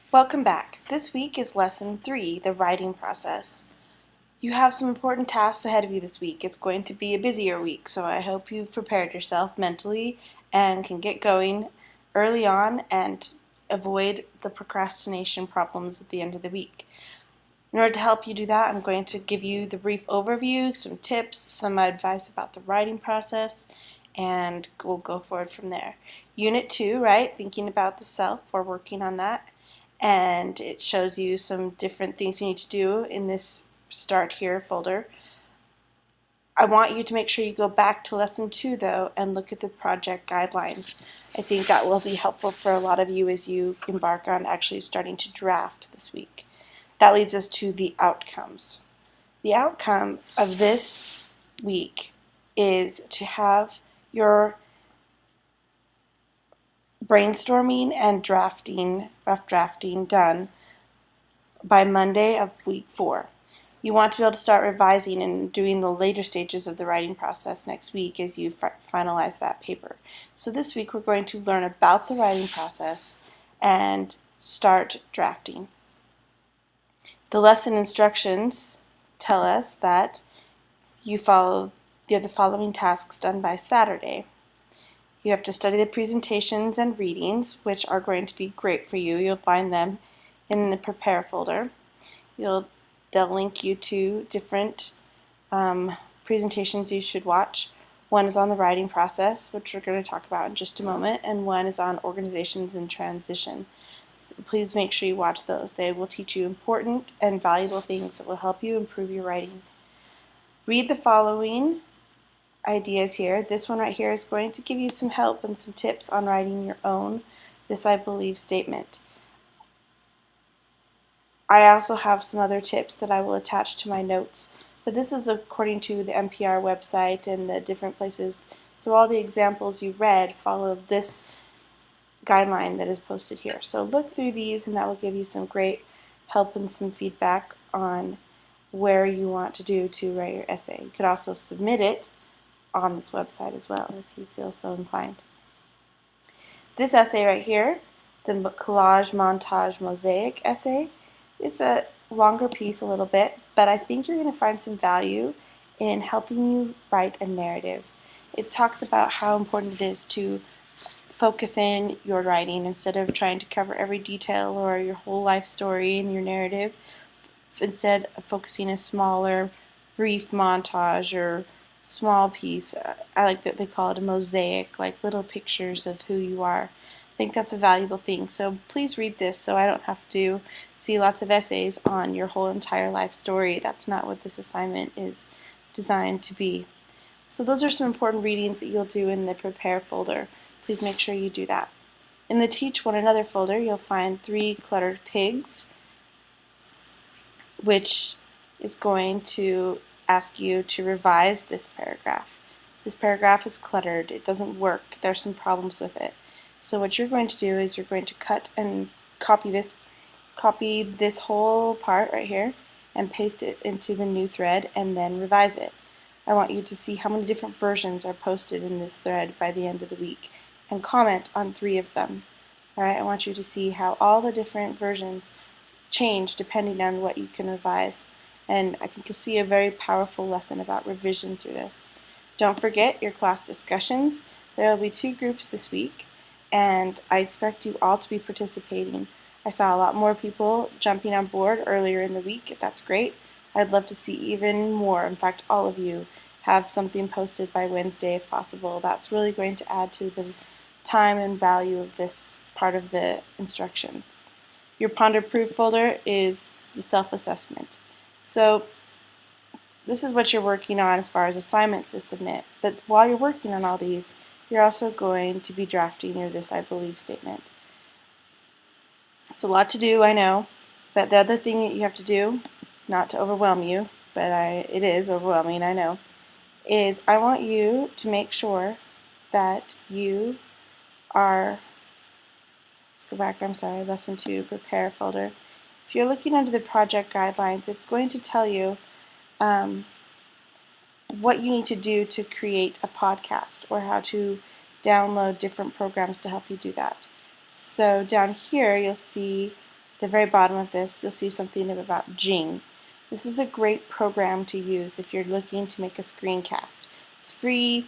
Welcome back. This week is Lesson 3, the writing process. You have some important tasks ahead of you this week. It's going to be a busier week, so I hope you've prepared yourself mentally and can get going early on and avoid the procrastination problems at the end of the week. In order to help you do that, I'm going to give you the brief overview, some tips, some advice about the writing process, and we'll go forward from there. Unit 2, right? Thinking about the self. We're working on that. And it shows you some different things you need to do in this Start Here folder. I want you to make sure you go back to Lesson 2, though, and look at the project guidelines. I think that will be helpful for a lot of you as you embark on actually starting to draft this week. That leads us to the outcomes. The outcome of this week is to have your brainstorming and rough drafting done by Monday of week 4. You want to be able to start revising and doing the later stages of the writing process next week as you finalize that paper. So this week we're going to learn about the writing process and start drafting. The lesson instructions tell us that you have the following tasks done by Saturday. You have to study the presentations and readings, which are going to be great for you. You'll find them in the Prepare folder. They'll link you to different presentations you should watch. One is on the writing process, which we're going to talk about in just a moment, and one is on organizations and transition. So please make sure you watch those. They will teach you important and valuable things that will help you improve your writing. Read the following ideas here. This one right here is going to give you some help and some tips on writing your own "This I Believe" statement. I also have some other tips that I will attach to my notes, but this is according to the NPR website and the different places. So all the examples you read follow this guideline that is posted here. So look through these and that will give you some great help and some feedback on where you want to write your essay. You could also submit it on this website as well if you feel so inclined. This essay right here, the collage montage mosaic essay, it's a longer piece a little bit, but I think you're going to find some value in helping you write a narrative. It talks about how important it is to focus in your writing instead of trying to cover every detail or your whole life story in your narrative. Instead of focusing a smaller, brief montage or small piece. I like that they call it a mosaic, like little pictures of who you are. I think that's a valuable thing. So please read this so I don't have to see lots of essays on your whole entire life story. That's not what this assignment is designed to be. So those are some important readings that you'll do in the Prepare folder. Please make sure you do that. In the Teach One Another folder, you'll find 3 Cluttered Pigs, which is going to ask you to revise this paragraph. This paragraph is cluttered. It doesn't work. There's some problems with it. So what you're going to do is you're going to cut and copy this whole part right here and paste it into the new thread and then revise it. I want you to see how many different versions are posted in this thread by the end of the week and comment on 3 of them. Alright, I want you to see how all the different versions change depending on what you can revise. And I think you'll see a very powerful lesson about revision through this. Don't forget your class discussions. There will be 2 groups this week, and I expect you all to be participating. I saw a lot more people jumping on board earlier in the week. That's great. I'd love to see even more, in fact all of you, have something posted by Wednesday if possible. That's really going to add to the time and value of this part of the instructions. Your Ponder Proof folder is the self-assessment. So this is what you're working on as far as assignments to submit. But while you're working on all these, you're also going to be drafting your "This I Believe" statement. It's a lot to do, I know, but the other thing that you have to do, not to overwhelm you, but it is overwhelming, I know, is I want you to make sure that you are, let's go back, I'm sorry, Lesson 2, Prepare folder. If you're looking under the project guidelines, it's going to tell you what you need to do to create a podcast or how to download different programs to help you do that. So down here you'll see the very bottom of this, you'll see something about Jing. This is a great program to use if you're looking to make a screencast. It's free.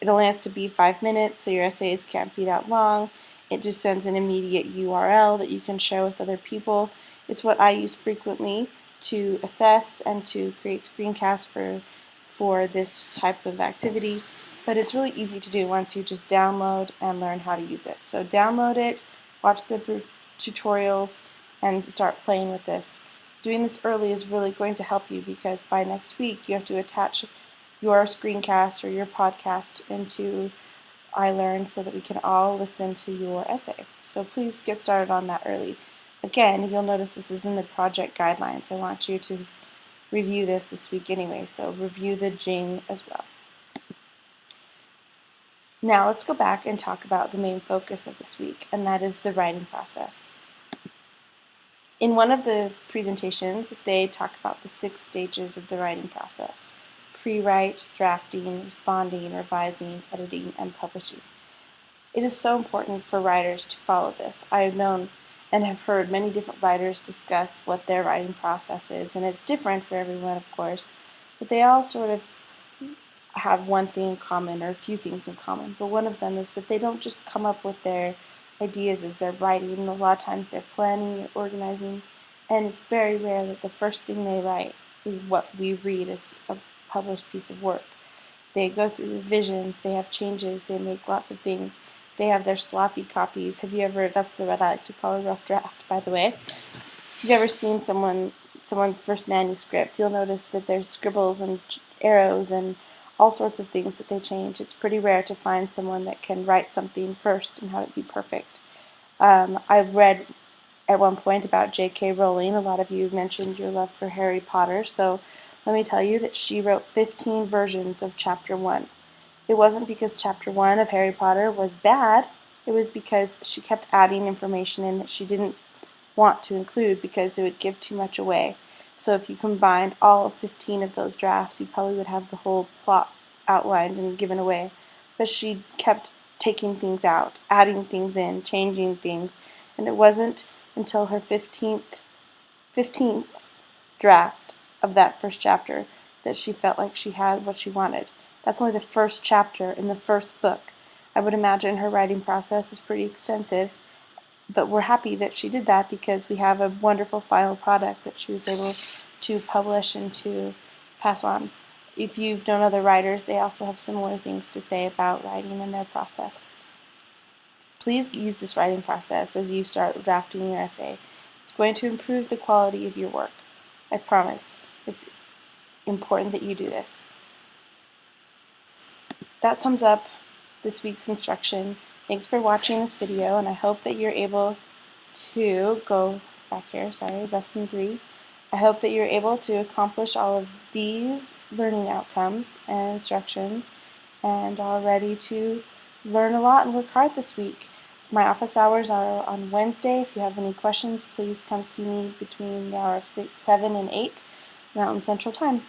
It only has to be 5 minutes, so your essays can't be that long. It just sends an immediate URL that you can share with other people. It's what I use frequently to assess and to create screencasts for this type of activity, but it's really easy to do once you just download and learn how to use it. So download it, watch the tutorials, and start playing with this. Doing this early is really going to help you because by next week you have to attach your screencast or your podcast into iLearn so that we can all listen to your essay. So please get started on that early. Again, you'll notice this is in the project guidelines. I want you to review this week anyway, so review the Jing as well. Now let's go back and talk about the main focus of this week, and that is the writing process. In one of the presentations, they talk about the 6 stages of the writing process: pre-write, drafting, responding, revising, editing, and publishing. It is so important for writers to follow this. I have known and have heard many different writers discuss what their writing process is, and it's different for everyone, of course, but they all sort of have one thing in common, or a few things in common. But one of them is that they don't just come up with their ideas as they're writing. A lot of times they're planning or organizing, and it's very rare that the first thing they write is what we read as a published piece of work. They go through revisions, they have changes, they make lots of things. They have their sloppy copies. Have you ever, that's the what I like to call a rough draft, by the way. Have you ever seen someone's first manuscript? You'll notice that there's scribbles and arrows and all sorts of things that they change. It's pretty rare to find someone that can write something first and have it be perfect. I read at one point about J.K. Rowling. A lot of you mentioned your love for Harry Potter, so let me tell you that she wrote 15 versions of Chapter 1. It wasn't because Chapter 1 of Harry Potter was bad, it was because she kept adding information in that she didn't want to include because it would give too much away. So if you combined all 15 of those drafts, you probably would have the whole plot outlined and given away. But she kept taking things out, adding things in, changing things, and it wasn't until her 15th draft of that first chapter that she felt like she had what she wanted. That's only the first chapter in the first book. I would imagine her writing process is pretty extensive, but we're happy that she did that because we have a wonderful final product that she was able to publish and to pass on. If you've known other writers, they also have similar things to say about writing and their process. Please use this writing process as you start drafting your essay. It's going to improve the quality of your work. I promise. It's important that you do this. That sums up this week's instruction. Thanks for watching this video, and I hope that you're able to go back here, lesson 3. I hope that you're able to accomplish all of these learning outcomes and instructions and are ready to learn a lot and work hard this week. My office hours are on Wednesday. If you have any questions, please come see me between the hour of 7 and 8 Mountain Central Time.